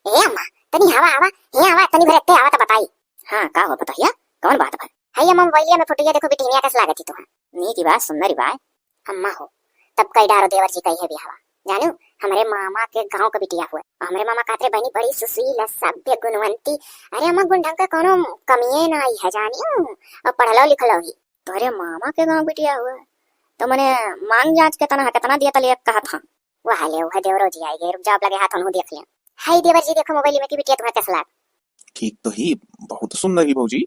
ए अम्मा तनी हवा आवा हे आवा तनी भरते आवा त बताई। हां का हो बताइया कौन बात है? है अम्मा मोबाइल में फोटो देखो बिटिया कैसे लागत थी तुहा। नी की बात सुंदरी बाय अम्मा हो तब कई डारो देवर जी कही है बिहावा जानू हमारे मामा के गांव का बिटिया हुआ हमारे मामा कातरे बहनी बड़ी सुशील सभ्य गुणवंती। अरे अम्मा गुण ढंग का कोनो कमिए ना आई है जानियो और पढ़लो लिखलो ही। तो अरे मामा के गांव बिटिया हुआ तो मने मांग जांच के कितना दिया तले कहा था वह ले वह देवरो जी आई गए रुक जाओ लगे हाथ उन्हों देख लिया। हाय देवर जी देखो मोबाइल में की बिटिया तुम्हारा कैसा लाग। ठीक तो ही बहुत सुंदर ही भौजी।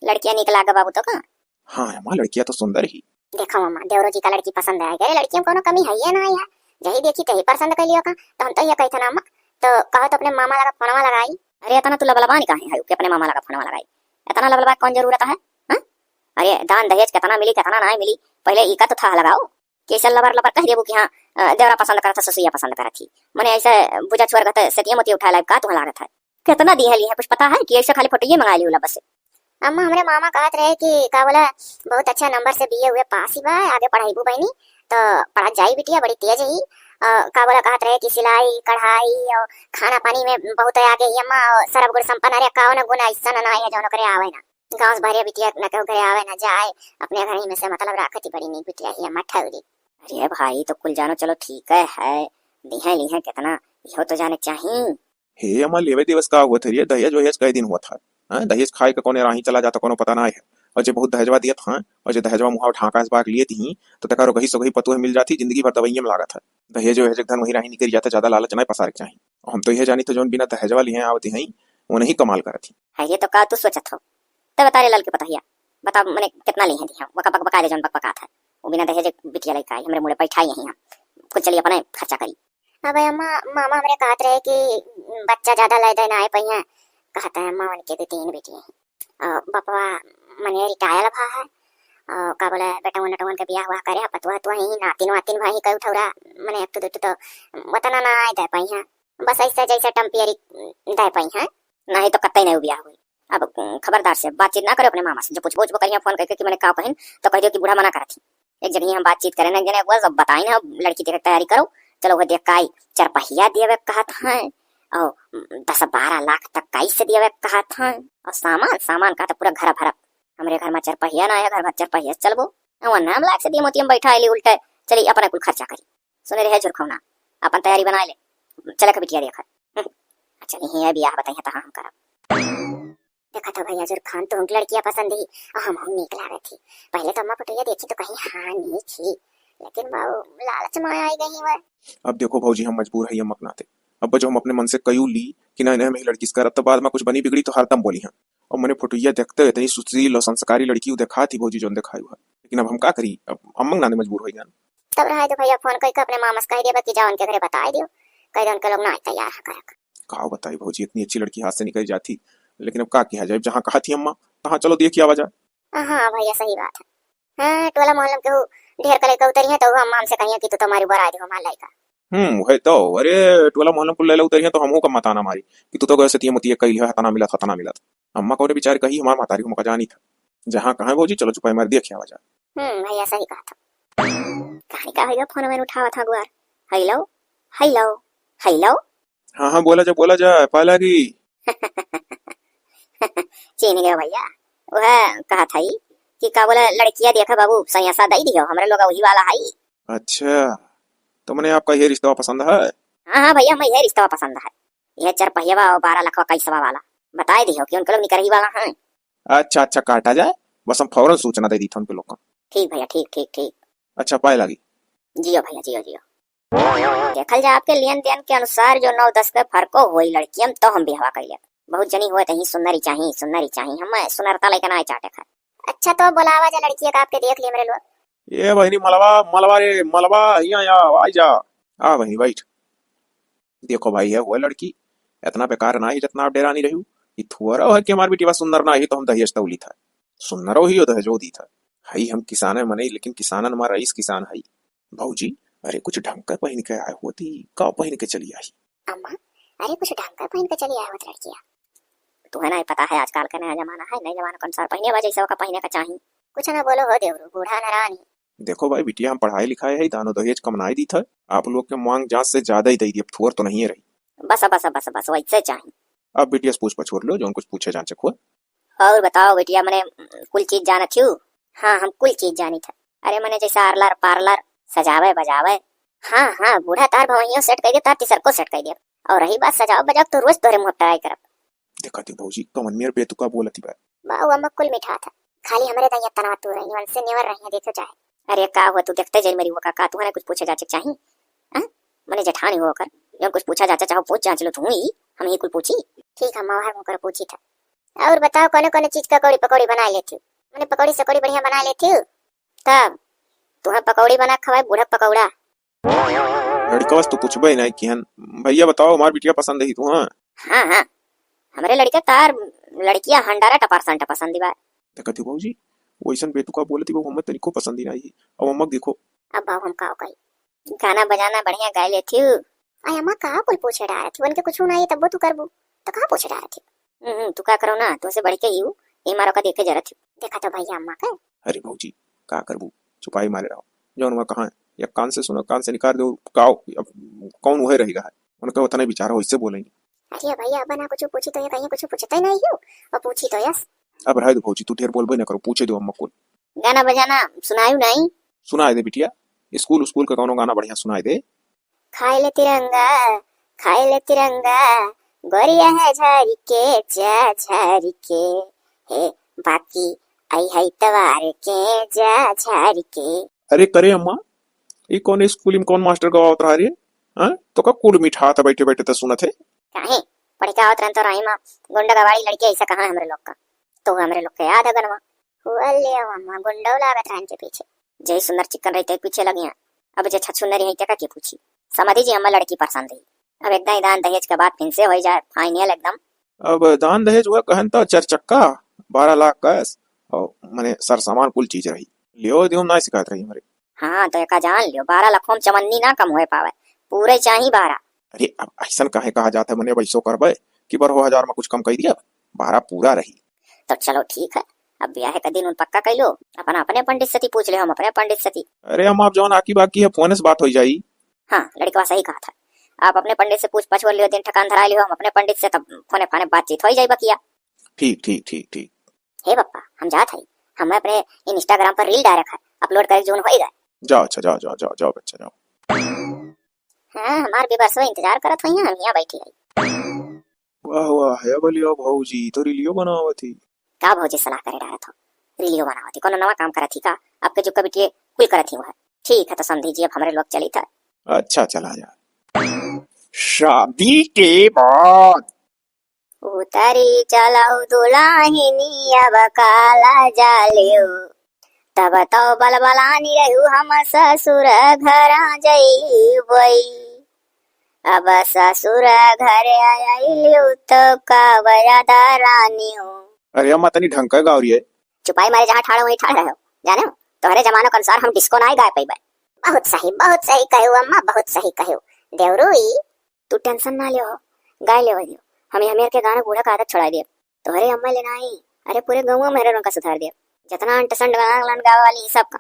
लड़कियां निकला गा बाबू तो का। हाँ अम्मा लड़कियां तो सुंदर ही। देखो मम्मा देवरो जी का लड़की पसंद है गए लड़कियों को कमी है ना यार जही देखी तही पसंद कर लियो का तो हम तो ये कहते ना अम्मा तो कहो तो अपने मामा लगा फोनवा लगाई। अरे इतना तू लबलबा नहीं काहे है कि अपने मामा लगा फोनवा लगाई इतना लबलबा कौन जरूरत है हां। अरे दान दहेज कितना मिली कितना नहीं मिली पहले इका तो था लगाओ कैसे लबर लबर कह देबो कि हां देवरा पसंद करता ससुया पसंद करत थी मने ऐसे बुझा छोड़ गत सतिया मोती उठा लाइब का तुम्हारा लागत है कितना दी है ली है कुछ पता है कि ऐसे खाली फोटो ये मंगा ली बस। अम्मा हमारे मामा कहत रहे कि का बोला बहुत अच्छा नंबर से बीए हुए पास ही बा आगे पढ़ाईबू बहनी तो पढ़ा जाई बिटिया बड़ी तेज ही का बोला कहत रहे कि सिलाई कढ़ाई और खाना पानी में बहुत आगे ही अम्मा सर्व गुण संपन्न अरे काओ न गुण ऐसा ना है जो करे आवे ना गांव भरे बिटिया न कहो करे आवे ना जाए अपने घर ही में से मतलब राखती बड़ी नहीं बिटिया ही अम्मा ठौरी। अरे भाई तो कुल जानो चलो ठीक है दी है कितना यो तो जाने चाहिए। हे अम्मा लेवे दिवस का हुआ थे दहेज वहेज कई दिन हुआ था। हाँ दहेज खाए का कोने राही चला जाता कोनो पता ना है और जो बहुत दहेजवा दिया था और जो दहेजवा मुहाव ढाका इस बार लिए थी तो तकारो कहीं सो कहीं पतुह मिल जाती जिंदगी भर दवाइयां में लागत है। दहेज वहेज धन वही राही निकल जाता ज्यादा लालच नहीं पसार चाहिए हम तो यह जानी तो जो बिना दहेजवा लिए आवती हैं वो नहीं कमाल करती है ये तो का तू सोचत हो तब बता रे लल के बताइया बता मने कितना लिए दिया बका बका बका दे जन बका था वो बिना दहेज बिटिया लेके आई हमरे मुड़े बैठाई यहीं हम कुछ चलिए अपने खर्चा करी। अब अम्मा मामा हमरे कहत रहे कि बच्चा ज्यादा ले देना है पहिया कहता है अम्मा उनके भी 3 बेटी हैं बापा मने रिटायर भा है का बोले बेटा उन के बियाह हुआ करे पतवा तो ही नातिन भाई कई उठौरा मने एक तो तो वतना ना आए दे पहिया बस ऐसा जैसे टम्पियरी दे पहिया नहीं तो कतई नहीं बियाह हुई। अब खबरदार से बातचीत ना करो अपने मामा से जो पूछबो करिए फोन करके कि मैंने का कहन तो कह दियो कि बूढ़ा मना करती एक जगह हम बातचीत करें ना जने वो सब बताई ना लड़की की तैयारी करो चलो वो देख काई चरपहिया दिए कहा था और 10-12 लाख तक कैसे दिए कहा था और सामान का तो पूरा घर भरा हमरे घर में चरपहिया ना है घर में चरपहिया चलबो और नाम लाख से दिए मोती हम बैठा आइली उल्टे चली अपना कुल खर्चा करी सुने रहे जुरखौना अपन तैयारी बना ले चले बिटिया देखा चलिए ये बियाह बताइए तो हम करब देखा तो भैया जुर खान तो लड़कियां पसंद ही हम निक लागे थी पहले तो अम्मा फोटो देखी तो कहीं हाँ नहीं थी लेकिन लालच में आई गई वह। अब देखो भौजी हम मजबूर है मकनाते अब जो हम अपने मन से कयू ली कि नहीं मेरी लड़की से करब तो बाद में कुछ बनी बिगड़ी तो हरदम बोली हैं और मैंने फोटोया देखते इतनी सुशील और संस्कारी लड़की देखा थी भौजी जो देखा हुआ लेकिन अब हम क्या करी अब हम मंगना मजबूर हो जान तब रहा तो भैया फोन करके अपने मामा से कह दिया कि जाओ उनके घरे बता दियो कह दो उनके लोग ना तैयार है कहा बताई भौजी इतनी अच्छी लड़की हाथ से निकल जाती लेकिन अब क्या किया जाए जहाँ कहा थी अम्मा तहाँ चलो देखिए आवाज। हाँ भैया सही बात है हाँ टोला मोहल्ला के ढेर करे के उतरी है तो हम से कहिए कि तू तुम्हारी बराई हो मान लाइका वही तो अरे टोला मोहल्ला को ले लो उतरी है तो हमहू का मताना मारी कि तू तो कैसे तिये मुतिये कही है हताना मिला अम्मा को बेचारी कही हमार मातारी को मका जानी था जहाँ कहा भौजी चलो चुपाई मार देखिए आवाज। भैया सही कहा था कहानी का भैया फोन में उठावा था गुआर हेलो हेलो हेलो हाँ बोला जा पाला की चीनी गया भैया वह कहा था कि का बोला लड़कियां देखा बाबू सही सा दई दियो हमरे लोग वही वाला है। अच्छा तो मैंने आपका ये रिश्ता पसंद है? हाँ भैया मैं ये रिश्ता पसंद है यह चरपहिया और 12 लाख कैसवा वाला बताए दियो कि उनके लोग निकल ही वाला है। अच्छा काटा जाए बस हम फौरन सूचना दे दी थी उनके लोग को। ठीक भैया ठीक अच्छा पाए लगी जियो भैया जियो देखल जाए आपके लेन देन के अनुसार जो 9-10 के फर्क हो लड़कियम तो हम भी हवा कर लिया बहुत जनी हुए तही सुंदरी चाहिए हम सुनरता लेके ना चाटे खा। अच्छा तो बुलावा जा लड़की का आपके देख लिए मेरे लोग ये बहनी मलबा यहाँ आ जा आ बहनी बैठ देखो भाई है वो लड़की इतना बेकार ना ही जितना आप डेरा नहीं रही ये थोड़ा है कि हमारी बेटी बस सुंदर ना ही तो हम दहेज तौली था सुंदर ही दहेजो दी था हई हम किसान है मने लेकिन किसान हमारा रईस किसान है भाजी अरे कुछ ढंग का पहन के आए होती का पहन के चली आई अम्मा अरे कुछ ढंग का पहन के चली आई होती लड़कियां तुम्हें नहीं पता है आजकल का नया जमाना है नया जमाना कौन सा पहने वजह से का पहने का चाहिए कुछ ना बोलो हो देवरू बूढ़ा नारानी। देखो भाई बिटिया हम पढ़ाई लिखाई है दानो दहेज कम नहीं दी था आप लोग के मांग जांच से ज्यादा ही दे दी अब थोर तो नहीं रही बस बस बस बस वैसे चाहिए। अब बिटिया पूछ पछोर लो जो कुछ पूछे जांचे को। और बताओ बेटिया, मैंने कुल चीज जाना थी। हाँ हम कुल चीज जानी था। अरे मैंने जैसे आर्लर पार्लर सजावे बजावे, हाँ हाँ बूढ़ा तार भवइयो सेट कर दिया, तार तीसर को सेट कर दिया। और रही बात सजाओ बजाओ तो रोज तोरे मुंह ट्राई करब। देखा थी भौजी कमन मेरे बेतुका बोलती बात। बाऊ अम्मा कुल मिठा था, खाली हमरे दैया तना तू रही मन से निवर रही देखो चाहे। अरे का हुआ तू देखते जाई मेरी वो का तू हने कुछ पूछे जाचे चाहिए। हां मने जेठानी हो कर जो कुछ पूछा जाचा चाहो पूछ जांच लो तू ही, हम ही कुल पूछी। ठीक है मवार मुकर पूछी था। और बताओ कौन कौन चीज का कौड़ी पकौड़ी बना लेती। मैंने पकौड़ी सकौड़ी बढ़िया बना लेती हूँ। तब तुम्हें पकौड़ी बना खवाए बूढ़ा पकौड़ा। लड़का बस तो पूछबे ही नहीं कि हन भैया बताओ हमार बिटिया पसंद है तू। हाँ हाँ हाँ हमारे लड़के तार लड़कियां हंडारा टपारसंट पसंद दिवा। देखा थी भौजी वैसन बेतुका बोलती वो हमें तनिको पसंद ही नहीं। अब अम्मा देखो अब बाबू हम का कही गाना बजाना बढ़िया गा लेती हूँ। आई अम्मा कहा कुल पूछे डाल थी उनके कुछ नहीं तब तू करबू तो कहा पूछे डाल थी। तू का करो ना तुमसे बढ़ के ही हूँ ये मारो का देखे जरा थी। देखा तो भैया अम्मा का। अरे भौजी का करबू छुपाई मारे रहो जौन वह कहाँ है या कान से सुनो कान से निकाल दो गाओ कौन वह रहेगा है उनका उतना विचार हो इससे बोलेंगे। अरे भैया अब ना कुछ पूछी तो ये कहीं कुछ पूछता ही नहीं हो और पूछी तो यस। अब रह दो भौजी तू ढेर बोलबे ना करो पूछे दो अम्मा को। गाना बजाना सुनायू नहीं। सुनाए दे बिटिया स्कूल स्कूल का कौनो गाना बढ़िया सुनाए दे। खाए ले तिरंगा गोरिया है झारी के जा झारी के हे बाकी आई है तवार के जा झारी के। अरे करे अम्मा ये कौन स्कूल में कौन मास्टर गवा उतरा रही है तो का कुल मिठा था बैठे बैठे तो सुनत है। काहे पढ़ के आवत रहन तो राही मां गुंडा गवाड़ी लड़की ऐसा कहां हमरे लोग का तो हमरे लोग के याद है गनवा हुआ ले अम्मा गुंडा लागत रहन के पीछे जय सुंदर चिकन रहते पीछे लगिया। अब जे छछुंदरी है का के पूछी समझी जी हमार लड़की पसंद है। अब एकदम दान दहेज के बाद फिर से हो जाए फाइनल एकदम। अब दान दहेज हुआ कहन तो 4 चक्का 12 लाख कैश और माने सर सामान कुल चीज रही लियो दियो ना शिकायत रही हमारे। हाँ तो एका जान लियो 12 लाखों में चमन्नी ना कम हो पावे पूरे चाहिए 12। अरे अब ऐसा काहे कहा जाता है मने वैसो करबे कि 12,000 में कुछ कम कर दिया 12 पूरा रही। तो चलो ठीक है अब ब्याह का दिन उन पक्का कर लो अपन अपने पंडित से पूछ ले हम अपने पंडित से। अरे हम आप जौन आकी बाकी है फोन से बात हो जाई। हाँ लड़का सही कहा था आप अपने पंडित से पूछ पछोड़ लियो दिन ठकान धरा लियो हम अपने पंडित से तब फोने फाने बातचीत हो जाए बकिया। ठीक ठीक ठीक ठीक। हे पप्पा हम जात हई हम अपने इंस्टाग्राम पर रील डाल रखा अपलोड करे जोन होएगा। जाओ अच्छा जाओ जाओ जाओ जाओ बच्चा जाओ। हाँ हमार भी बरसों इंतजार करत हई हम यहाँ बैठी हई। वाह वाह है बलिया भौजी तो रीलियो बनावत थी। का भौजी सलाह करे डाला था रीलियो बनावती कोनो नवा काम करत थी का आपके जो कभी के कुल करत ही है। ठीक है तो समझिए अब हमारे लोग चली था। अच्छा चला जा। शादी के बाद उतरी चलाऊ दुलाहिनी अब काला जालियो तब तो बलबलानी रहू हम ससुर घर जइबई। अब ससुर घर आइलियो तो कावरादा रानियो। अरे अम्मा तनी ढंग का गावरी है। चुपाई मारे जहाँ ठाड़ो वहीं ठाड़ रहो जाने हो तोहरे जमानों के अनुसार हम डिस्को ना गाए पैबे। बहुत सही कहू अम्मा बहुत सही कहू देवरुई तू टेंशन ना लियो गाय ले दियो हमें हमें के गाना बूढ़ा का आदत छुड़ा दियो तोहरे अम्मा ले नहीं अरे पूरे गांव में मेरे रंग का सुधार दियो जितना अंटसंड गाना गावे वाली सब का।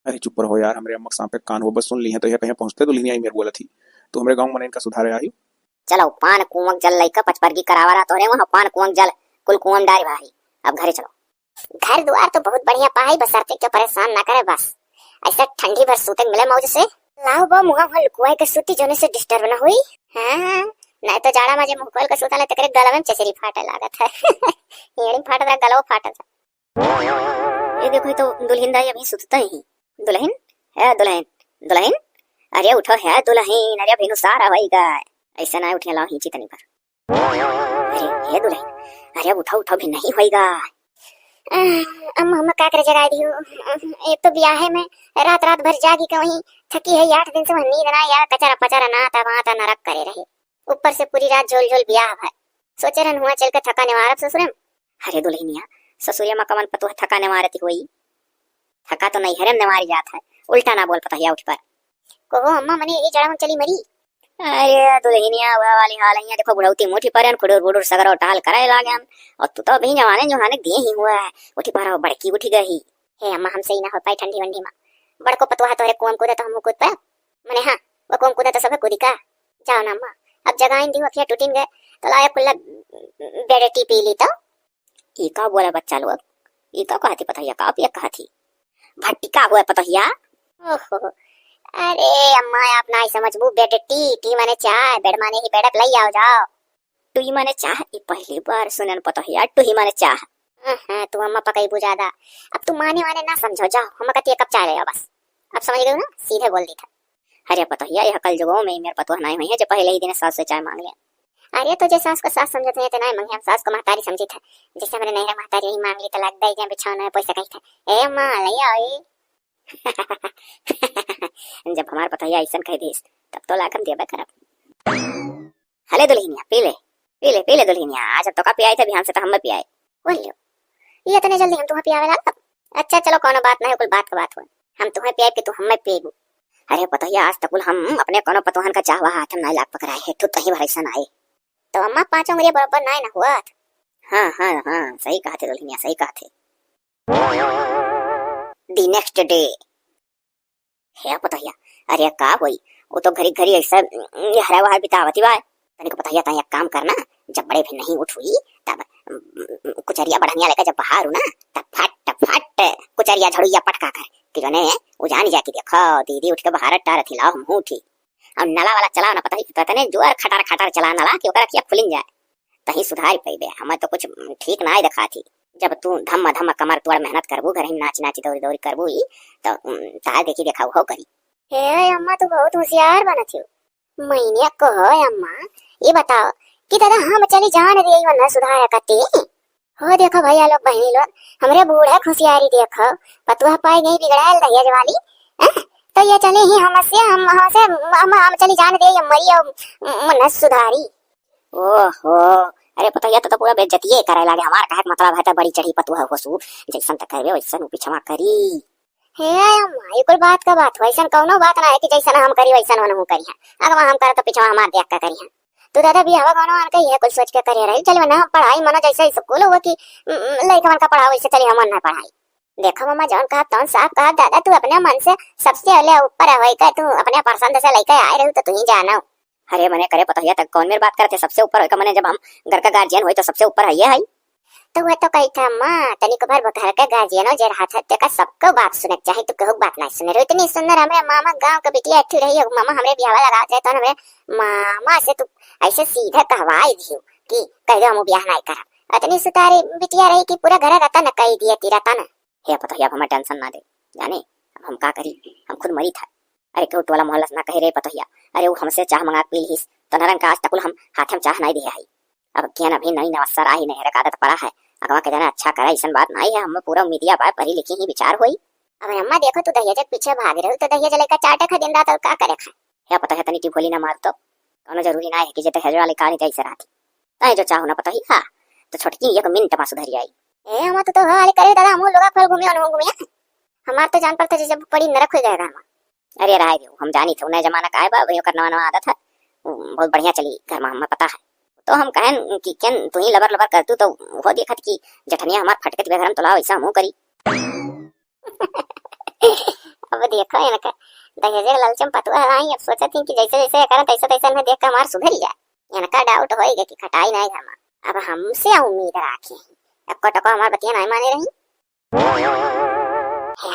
अरे चुप रहो यार हमरे अम्मा सांप पे कान हो बस सुन ली है तो ये कहीं पहुंचते तो लिनी आई मेरे बोला थी तो हमरे गांव में इनका सुधार आई। चलो पान कुआं जल लइका पचपरगी करावा रहा तोरे वहां पान कुआं जल कुल कुआं डारी भाई अब घरे चलो। घर द्वार तो बहुत बढ़िया पाई बसरते के परेशान ना करे बस ऐसा ठंडी भर सूते मिले मौज से लाओ बा मुहा भल कुआई के सूती जोने से डिस्टर्ब ना हुई। हां नहीं तो जाड़ा में जे मुंह खोल के सूता ले तकरे गला में चचरी फाटे लागत है येड़ी फाटत रहा गला फाटत है। ये देखो तो दुल्हन दाई अभी सुतता ही दुल्हन है दुल्हन दुल्हन अरे उठो है दुल्हन अरे बिनु सारा होइगा ऐसा ना उठे लाओ हिची तनी पर अरे हे दुल्हन अरे उठो उठो भी नहीं होइगा। अम्मा अम्मा का करे जगा दियो एक तो ब्याह है मैं रात रात भर जागी के वहीं थकी है 8 दिन से वह नींद ना यार कचरा पचरा ना था वहां था नरक करे रहे ऊपर से पूरी रात झोल झोल ब्याह है सोचे रन हुआ चल के थका निवारत ससुरे। अरे दुल्हनिया ससुरिया में कमन पतो थका निवारती हुई थका तो नहीं हरम निवारी जात है उल्टा ना बोल पता है उठ पर को अम्मा मने ये जड़ा में चली मरी। अरे दुल्हनिया वह वाली हाल है देखो बुढ़ौती मुठी परन खुडुर बुडुर सगरो टाल कराए लागे हम और तू तो अभी जवाने जोहाने दिए ही हुआ है उठी पर बड़की उठी गई। हे अम्मा हमसे ही ना हो पाई ठंडी वंडी में बड़को पतवा तोरे कुआं कूदे तो हम कूद पाए मने हां वो कुआं कूदे तो सब कूदी का जाओ ना अम्मा अब जगाइन दी अखिया टूटिन गए तो लाया कुल्ला बेड़ेटी पी ली तो ई का बोला बच्चा लोग ई का कहती पतहिया का पिया कहती भट्टी का हुआ पतहिया ओहो अरे अम्मा आप ना समझबू बेड़ेटी टी माने चाय बेड़ माने ही बेड़क लई आओ जाओ टुई माने चाह ई पहली बार सुनन पतहिया टुई माने चाह हां तू अम्मा पकई बुझादा अब तू माने वाने ना समझो जाओ हम कहती एक कप चाय ले आओ बस अब समझ गए ना सीधे बोल दी था अरे पतहिया यह कल जुगों में मेरे पतोह नहीं हुई है जो पहले ही दिन सास से चाय मांग लिया अरे तुझे सास को सास समझते हैं तो नहीं मांगे हम सास को महतारी समझी था जैसे मैंने नहीं महतारी ही मांग ली तो लग दई बिछाना पैसा कही था ए मां ले आओ जब हमार पतहिया ऐसा कह दीस तब तो लाकर देबे करब हले दुल्हनिया पी ले दुल्हनिया आज अब तो का पियाई थे बिहान से तो हम पियाए बोलियो ये इतने जल्दी हम तुम्हें पियावे लगा अच्छा चलो कोनो बात नहीं कुल बात का बात हो हम तुम्हें पियाए कि तू हमें पिएबू अरे पतहिया आज तक हम अपने कोनो पतोहन का चाहवा हाथ में नहीं लाग पकड़ाए है तू तही भरसन आए तो अम्मा पांचों उंगलियां बराबर नहीं ना हुआ हाँ सही कहा थे दुल्हनिया सही कहा थे दी नेक्स्ट डे है पतहिया अरे का होई वो तो घरी घरी ऐसा हरा वहां बितावती बा तने को पतहिया ता एक काम करना जब बड़े भी नहीं उठ हुई तब कुचरिया बढ़िया लेकर जब बाहर ना तब फट कुचरिया झड़ुया पटका कर कि जने वो जान जाके देखो दीदी उठ के बाहर टार थी लाओ हम उठी अब नला वाला चलाओ ना पता ही तने जोर खटार चला नला कि ओकरा किया खुलिन जाए तही सुधार पैबे हमें तो कुछ ठीक ना देखा थी जब तू धम्म कमर तोड़ मेहनत करबू घर ही नाच दौड़ी करबू तो तार देखी देखा हो करी हे अम्मा तू बहुत होशियार बनत हो महीने को हो अम्मा ये बताओ कि दादा हम चली जान दे वरना सुधार करती हो देखो भैया लोग बहनी लोग हमरे बूढ़े खुशियारी देखो पतुआ पाई नहीं बिगड़ाल दहेज वाली तो ये चले ही हम चली जान दे मरी मन सुधारी ओहो अरे पतैया तो पूरा बेइज्जती करे लागे हमार कहे मतलब है तो बड़ी चढ़ी पतुआ होसु जैसन त करबे वैसन पीछवा करी हे अम्मा ये कोई बात का बात वैसन कौनो बात ना है कि जैसन हम करी वैसन हम करी अगर हम करे तो पीछवा हमार देख के करी तो दादा भी हवा गानो आन के ये कुछ सोच के करे रही चलो ना पढ़ाई मनो जैसे स्कूल हो कि लइका मन का पढ़ाओ वैसे चली हम ना पढ़ाई देखो मम्मा जौन कहा तौन साफ कहा दादा तू अपने मन से सबसे पहले ऊपर है का तू अपने पसंद से लेके आए रही तो तू ही जानो अरे मने करे पता तक कौन मेरी बात करते सबसे ऊपर है मने जब हम घर का गार्जियन हुई तो सबसे ऊपर है ये है तो वह तो कही था माँ तनिक भर घर का गार्जियन हो जे हाथ हत्या का सबको बात सुने चाहे तो कहू बात नहीं सुने रही इतनी सुंदर हमारे मामा गांव के बिटिया अच्छी रही है मामा हमरे ब्याह लगा जाए तो हमें मामा से तू ऐसे सीधा कहवाई दियो कि कह दो हम ब्याह नहीं करा इतनी सुतारी बिटिया रही कि पूरा घर रहता न कही दिया तीरा था ना हे पता है अब हमें टेंशन ना दे जाने अब हम का करी हम खुद मरी था अरे क्यों टोला मोहल्ला ना कहे रे पतहिया अरे वो हमसे चाह मंगा पी लीस तो नरन का आज तक हम हाथ में चाह नहीं दिया है अब क्या ना भी नहीं नवसर आई नहीं रखा आदत पड़ा है अगवा के जाना अच्छा करा ऐसा बात नहीं है हम पूरा उम्मीदिया बात पढ़ी लिखी ही विचार हुई अब अम्मा देखो तू दहिया जब पीछे भाग रहे हो तो दहिया लेकर चाटे खा दिन रात का करे खा या पता है तनी टिफोली ना मार तो कोनो जरूरी ना है कि जे दहेज वाली काली जैसे रहती ताई जो चाहो ना पता ही हां तो छोटकी एक मिनट में सुधर आई ए हम तो हाल करे दादा हम लोग फल घूमे और घूमे हमार तो जान पर तो जब बड़ी नरक हो जाएगा हम अरे रह दियो हम जानी थे उन्हें जमाना का है बा वही करना वाला आदत है बहुत बढ़िया चली घर में हमें पता है तो हम कहन कि केन तू ही लबर कर तू तो वो देखत कि जठनिया हमार फटकत बेघरम तोला वैसा मुंह करी अब देखो इनका दहेज लालचम पतुआ आई अब सोचत कि जैसे जैसे करत ऐसा तैसा में देख के हमार सुधर जाए इनका डाउट होएगा कि खटाई नहीं घर में अब हमसे उम्मीद रखे अब कटको हमार बतिया नहीं माने रही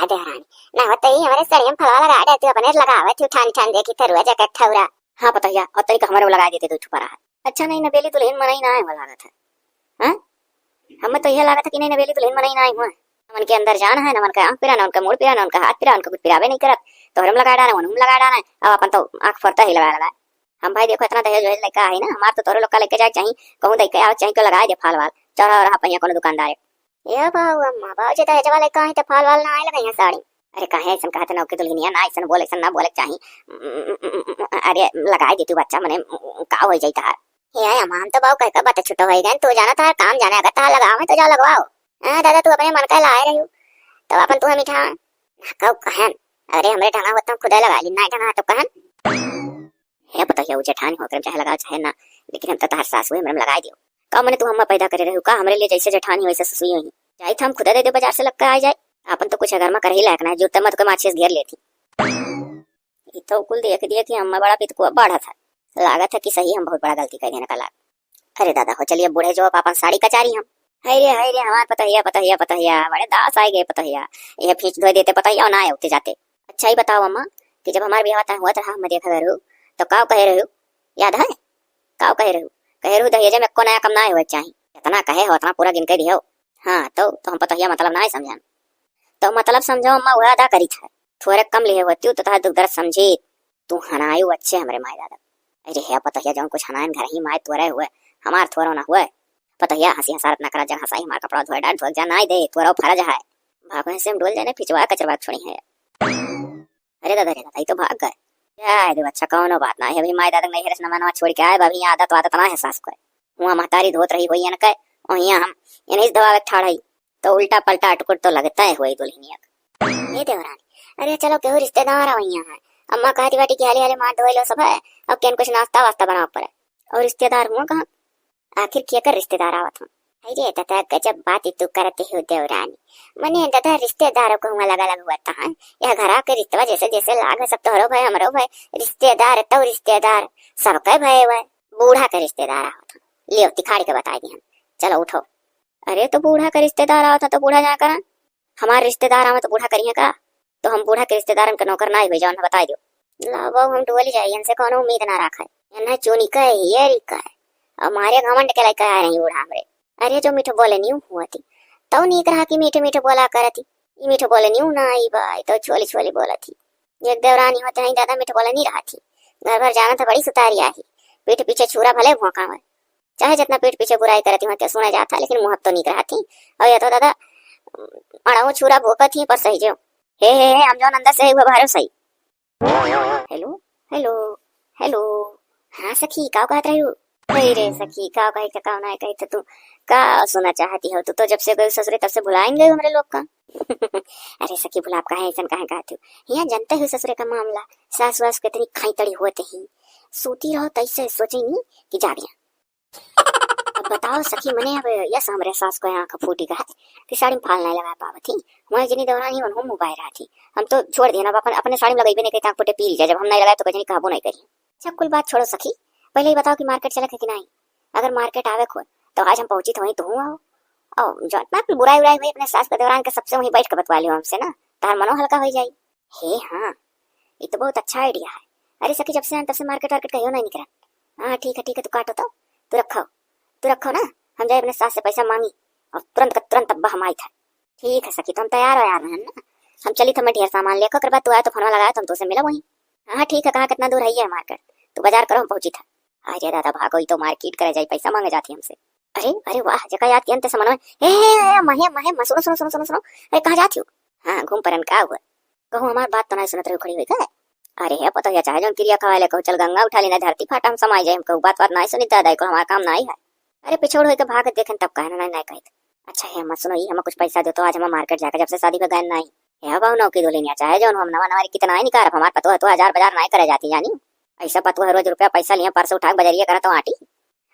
है देहरानी ना होता ही हमारे सरियम फलवा लगा दे तू अपने लगावे तू ठान ठान देखी थरुआ जगत ठौरा हां पता है और तरीका हमारे लगा देते तू छुपा रहा अच्छा नहीं नबेली दुल्हन मनाई ना है वाला लागत है हां हमें तो यह लागत है कि नहीं नबेली दुल्हन मनाई ना है मन के अंदर जान है ना मन का आंख पिरा ना उनका मुंह पिरा ना उनका हाथ पिरा उनको कुछ पिरावे नहीं करत तो हम लगा डाना हम लगा डाना अब अपन तो आंख फरता ही लगा लगा हम भाई देखो इतना दहेज वहेज लेके है ना हमार तो तोरे लोग का लेके जाए चाहिए कहूं दे के आवे चाहिए को लगा दे फाल वाल चढ़ा रहा पहिया कोनो दुकानदार ये बाबू अम्मा बाबू जे दहेज वाले कहीं तो फाल वाल ना आए लगा साड़ी अरे काहे ऐसा कहते ना कि दुल्हनिया ना ऐसा बोले ऐसा ना बोले चाहिए अरे लगा दे तू बच्चा मने का हो जाई तार हे अम्मा हम तो बाबू कह के बात छुटो हो गए तू जाना था काम जाना अगर ता लगावे तो जा लगवाओ हां दादा तू अपने मन का लाए रही तो अपन तू मिठा कहो कहन अरे हमरे ढंगा होता खुदा लगा ली ना ढंगा तो कहन है पता है वो जेठानी होकर चाहे लगा चाहे ना लेकिन हम तो तार सास हुए हम लगा दियो का मने तू हम पैदा करे रहू का हमरे लिए जैसे जेठानी वैसे ससुई होई जाई हम खुदा दे दे बाजार से लग के आ जाए अपन तो कुछ घर में कर ही लायक ना जो तमत को माछेस घेर लेती ये तो कुल देख दिया कि हम बड़ा पित को बाढ़ा था लागत है कि सही हम बहुत बड़ा गलती कर देने का लाग। अरे दादा हो चलिए बूढ़े जो पापा साड़ी कचारी हम हाय रे हमार पतहिया बड़े दास आए गए पतहिया ये फीस धोई देते पतहिया और ना आए उठते जाते। अच्छा ही बताओ अम्मा कि जब हमारे ब्याह हुआ था हम देखा करो तो काव कहे रहे हो याद है काव कहे रहे दहेजे में को नया कम ना हो चाहिए इतना कहे हो उतना पूरा गिन के दियो। हाँ तो हम पतहिया मतलब ना समझान तो मतलब समझो अम्मा वह अदा करी था थोड़े कम लिए होती तो दुख दर्द समझी तू हनायु अच्छे हमरे माए दादा। अरे है पतहिया जो कुछ हनायन घर ही माए तोरे हुए हमार थोड़ा ना हुए पतहिया हंसी हसारत न करा जहाँ हंसाई हमारा कपड़ा धोए डाल धोए जा ना दे तोरा फरज है भागो से हम डोल जाने पिछवा कचरवा छोड़ी है। अरे दादा ये तो भाग गए क्या दे बच्चा कौनो बात ना है अभी माए दादा नहीं हेरस न मनवा छोड़ के आए अभी आदत वादत ना एहसास करे हुआ महतारी धोत रही हुई न कहे और यहाँ हम इन्हीं दवा ठाड़ई तो उल्टा पलटा अटकुट तो लगता है हुई दुल्हनिया ये देवरानी। अरे चलो केहू रिश्तेदार आओ यहाँ है अम्मा कहती बाटी की हाली हाली मार धोई लो सब है अब केन कुछ नाश्ता वास्ता बनाओ पड़े और रिश्तेदार हुआ कहाँ आखिर क्या कर रिश्तेदार आवत हूँ। अरे दादा गजब बात तू करते हो देवरानी मने दादा रिश्तेदारों को हुआ लगा लगा हुआ था यह घरा के रिश्तेवा जैसे जैसे लाग सब तोहरो भाई हमरो भाई रिश्तेदार तो रिश्तेदार सबका भाई हुआ बूढ़ा का रिश्तेदार आवत हूँ लियो तिखाड़ी के बता दी हम चलो उठो। अरे तो बूढ़ा का रिश्तेदार आवत था तो बूढ़ा जा करा हमारे रिश्तेदार आवे तो बूढ़ा करिए का तो हम बूढ़ा के रिश्तेदार का नौकर ना हुई जाओ बता दो लाभो हम डोली जाइए इनसे कोनो उम्मीद ना रखा है चोनी का है ये रिका है हमारे घमंड के लायक आ रही बूढ़ा हमरे। अरे जो मीठो बोले न्यू हुआ थी तो नहीं कहा कि मीठे मीठे बोला करती ये मीठो बोले न्यू ना आई बाई तो छोली छोली बोला थी एक देवरानी होते नहीं दादा मीठो बोले नहीं रहा थी घर भर जाना था बड़ी सुतारी आई पीठ पीछे छुरा भले भौंका में चाहे जितना पीठ पीछे बुराई करती वहाँ सुना जाता लेकिन मुहब तो नहीं रहा थी और ये तो दादा अड़ाऊ छुरा भोका थी पर सही जो हे हम जो अंदर से बाहर सही। हेलो हेलो हेलो हाँ सखी का कहत रही हो रे सखी का कही का ना कही तो तू का सुना चाहती हो तू तो जब से गई ससुरे तब से भुलाएंगे हमारे लोग का अरे सखी भुलाप का है ऐसा कहे कहती हो यहाँ जानते हो ससुरे का मामला सास वास कितनी खाई तड़ी होते ही सोती रहो तैसे सोचे नहीं कि जा गया। अब बताओ सखी मने अब यस हमारे सास को यहाँ का फूटी का है कि साड़ी में फाल नहीं लगा पावा थी वहाँ जिनी दौरान हम मोबाइल रहा थी हम तो छोड़ दिया ना अपने साड़ी में लगाई भी नहीं कही पुटे पी लिया जब हम नहीं लगाए तो कहीं काबू नहीं करी। अच्छा कुल बात छोड़ो सखी पहले ही बताओ कि मार्केट चले कि नहीं अगर मार्केट आवे खुद तो आज हम पहुंची तो वहीं तो हूँ आओ जो मैं बुराई उराई हुई अपने सास के दौरान के सबसे वहीं बैठ कर बतवा लियो हमसे ना तार मनो हल्का हो जाए। हे हाँ ये तो बहुत अच्छा आइडिया है। अरे सखी जब से तब से मार्केट वार्केट कहियो नहीं निकला। हाँ ठीक है तू काटो तो तू रखो ना हम जाए अपने सास से पैसा मांगी और तुरंत का तुरंत अब्बा हम आई था। ठीक है सखी तुम तैयार हो यार है ना हम चली तो मैं ढेर सामान लेकर कर बाद तू आया तो फोन लगाया तुम तो से मिला वहीं। हाँ ठीक है कहाँ कितना दूर है मार्केट तो बाजार करो हम पहुंची था। अरे दादा भागो तो मार्केट करे जाए पैसा मांगे जाती हमसे। अरे अरे वाह जगह याद किया अंत समन में महे महे सुनो सुनो सुनो सुनो सुनो अरे कहाँ जाती हो। हाँ घूम परन क्या हुआ कहूँ हमारी बात तो नहीं सुनत रही खड़ी हुई क्या। अरे है पता है चाहे जो क्रिया खवा ले कहो चल गंगा उठा लेना धरती फाटा हम समाई जाए हमको बात नहीं सुनी दादा को हमारा काम नहीं है। अरे पिछोड़ होकर भाग देखें तब कहना नहीं कही। अच्छा है मत सुनो ये हमें कुछ पैसा दो तो आज हम मार्केट जाकर जब से शादी में गए नहीं है बहु नौकी दो लेनी चाहे जो हम नवा नवा कितना ही निकाल हमारे पतो है तो 1000 बाजार नहीं करे जाती जानी ऐसा पतो है रोज रुपया पैसा लिया परसों उठा बजरिया करा तो आटी।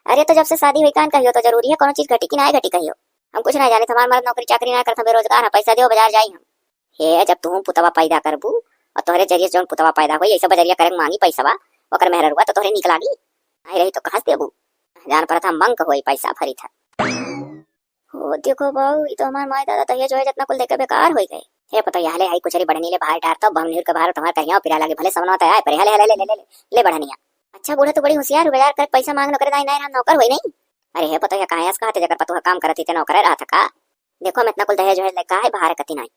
अरे तो जब से शादी हुई कान कहियो तो जरूरी है कोनो चीज घटी कि नहीं घटी कहियो हम कुछ नहीं जाने हमारे मर्द नौकरी चाकरी ना करता बेरोजगार है पैसा दो बाजार जाई हम। हे जब तू पुतवा पैदा करबू और तोहरे जरिए जो पुतवा पैदा हुई ऐसा बजरिया करे मांगी पैसा ओकर मेहर हुआ तो तोहरे निकला दी नहीं रही तो कहां से देबू जान पर था मंग होई पैसा भरी था। हो देखो बाऊ ये तो हमार माय दादा तहिया जो है जितना कुल देके बेकार हो गए हे पता याले आई कुछ रे बढ़नी ले बाहर डारता बमनीर के बाहर तुम्हारे कहिया पिरा लागे भले समना होता है पर हले हले ले ले ले ले बढ़निया। अच्छा बूढ़ा तो बड़ी होशियार बाजार कर पैसा मांगनो करे नहीं हम नौकर होई नहीं। अरे हे पता है कहां से कहते जकर पतो काम करती थे नौकर रहा था का देखो हम इतना कुल दहेज जो है लेका है बाहर कती नहीं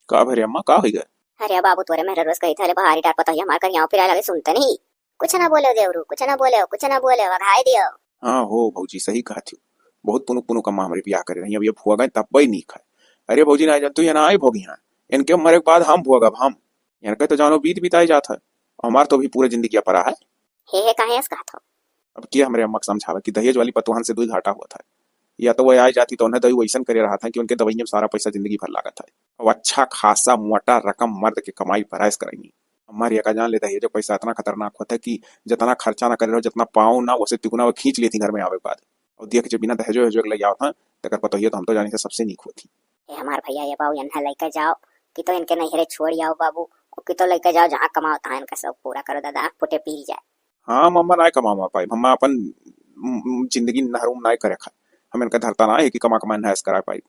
का भरे अम्मा का हो गए। अरे बाबू तोरे मेरे रोज कही थे बाहर डार पता है हमार कहिया पिरा लागे सुनते नहीं कुछ ना बोले देवरू कुछ ना बोले वघाई दियो। हाँ हो भौजी सही कहा थी बहुत पुनु पुनु कम्मा हमारे ब्याह करे रही अब ये फुआ गए तब ही नहीं खाए। अरे भौजी ना तू यहाँ आई भोगी यहाँ इनके मरे के बाद हम भोग अब हम इनके तो जानो बीत बिताई जाता है हमार तो भी पूरे जिंदगी पड़ा है। हे काहे ऐसा कहा था अब क्या हमारे अम्मा समझावा कि दहेज वाली पतोहन से दूध घाटा हुआ था या तो वह आ जाती तो उन्हें दही वैसन करे रहा था कि उनके दवाई में सारा पैसा जिंदगी भर लगा था अब अच्छा खासा मोटा रकम मर्द के कमाई फराइज करेंगी। हमारी का जान लेता है जो पैसा इतना खतरनाक होता है कि जितना खर्चा ना करे रहो जितना पाओ ना उसे तिगुना वो खींच लेती घर में आवे बाद और देख जब बिना दहेजो हेजो ले जाओ था तकर पता ही तो हम तो जाने से सबसे नीक होती। हमार भैया ये बाबू यहाँ लेकर जाओ कि तो इनके नहरे छोड़ आओ बाबू कि तो लेकर जाओ जहाँ कमाओ था इनका सब पूरा करो दादा पुटे पी जाए। हाँ मम्मा नाय कमा पाई मम्मा अपन जिंदगी नहरूम नाय करे खा हम इनका धरता ना है कि कमा कमा नहस करा पाई।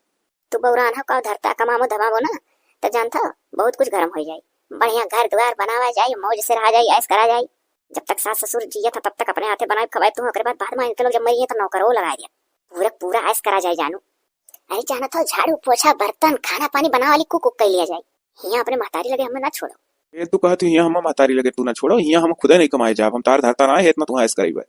तू बौरान हो का धरता कमामो धमामो ना तो जानता बहुत कुछ गरम हो जाए, बढ़िया घर द्वार बनावा जाए, मौज से रहा जाए, ऐश करा जाए। जब तक सास ससुर जिया था तब तक अपने हाथे बनाए खवाए तू, ओकरे बाद में इनके लोग जब मरिए तो नौकरो लगा दिया, पूरा पूरा ऐश करा जाए जानू। अरे जाना था झाड़ू पोछा बर्तन खाना पानी बना वाली कुक कर लिया जाए, यहाँ अपने महतारी लगे हमें ना छोड़ो। ये तू कहती यहाँ हम महतारी लगे तू ना छोड़ो, यहाँ हम खुदे नहीं कमाए जाब हम तार धरता ना है इतना तू ऐस करी बे।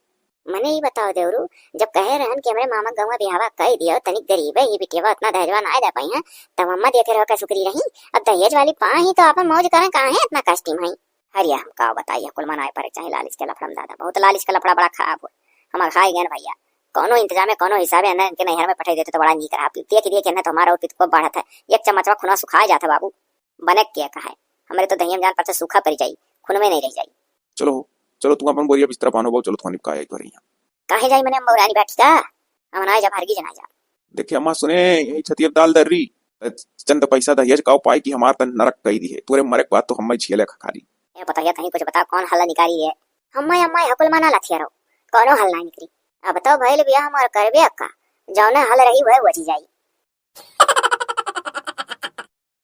मने ही बताओ देवरू, जब कहे रहन कि हमारे मामा गवा बिहावा कह दियो तनिक गरीब है ये बिटिया इतना दहेजवा ना दे पाई है, तब अम्मा देखे रहो क्या सुकरी रही। अब दहेज वाली पा ही तो अपन मौज करें कहाँ है इतना कष्टीम है। हरिया हम का बताइए कुल मनाए पर चाहे लालिच के लफड़ा दादा, बहुत लालिच का लफड़ा बड़ा खराब हो हमारा खाई गए भैया। कोनो इंतजाम है कोनो हिसाब है इनके नहर में पठाई देते तो बड़ा नी करा पीते कि देखिए तो हमारा पित को बढ़त है, एक चम्मचवा खुना सुखा जाता बाबू बने क्या कहा है हमारे तो दहियम जान पर से सूखा पड़ जाई खुन में नहीं रह जाई। चलो चलो तू अपन बोरिया बिस्तर पानो बहु चलो तुम्हारी का एक बार यहाँ काहे जाई मैंने मौरानी बैठी का हम ना जब हरगी जना जा। देखिए अम्मा सुने यही छतियब दाल दर रही चंद पैसा दहेज का पाई कि हमार तन नरक कही दी है तोरे मरे के बाद तो हम छियले खाली। ए बताइए कहीं कुछ बता कौन हल्ला निकाली है। अम्मा अम्मा हकुल माना लथिया रहो कोनो हल ना निकली। अब बताओ भइल बिया हमार करबे अक्का जौने हल रही वह बची जाई।